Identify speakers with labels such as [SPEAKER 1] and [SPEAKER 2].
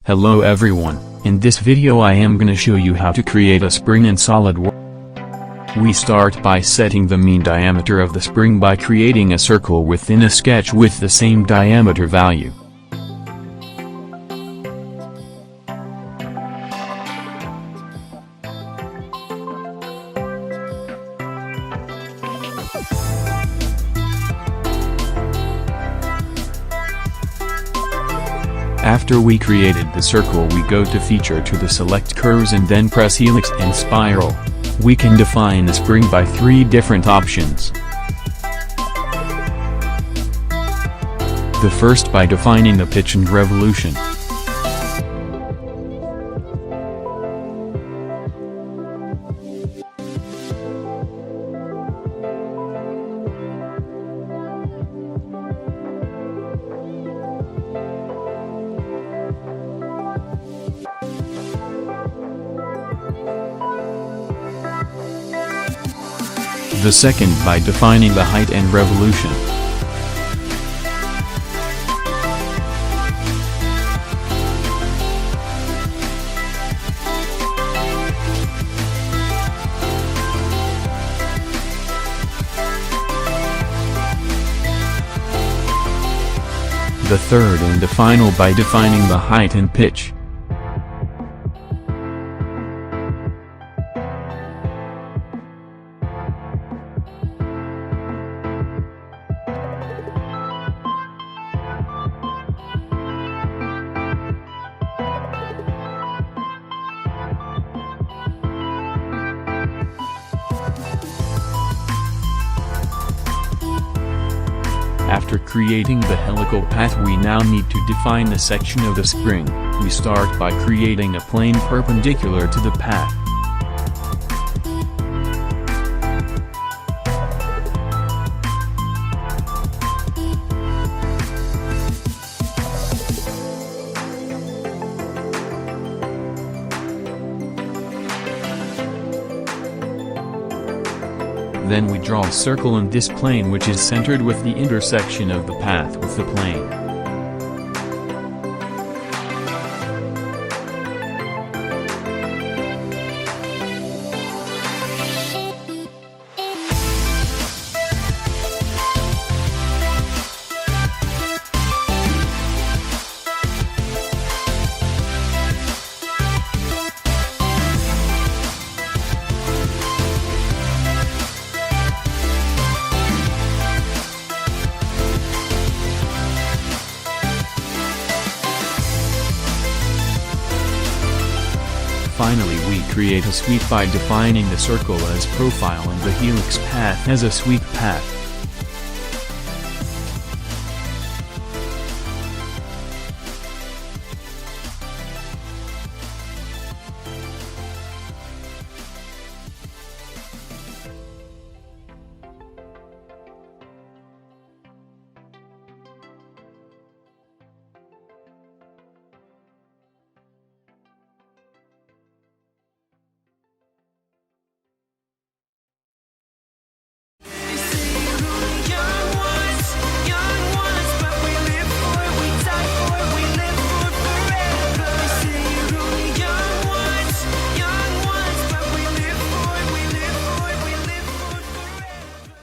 [SPEAKER 1] Hello everyone, in this video I am gonna show you how to create a spring in Solidworks. We start by setting the mean diameter of the spring by creating a circle within a sketch with the same diameter value. After we created the circle, we go to feature to the select curves and then press helix and spiral. We can define the spring by 3 different options. The first by defining the pitch and revolution. The second by defining the height and revolution. The third and the final by defining the height and pitch. After creating the helical path, we now need to define the section of the spring. We start by creating a plane perpendicular to the path. Then we draw a circle in this plane which is centered with the intersection of the path with the plane. Finally, we create a sweep by defining the circle as profile and the helix path as a sweep path.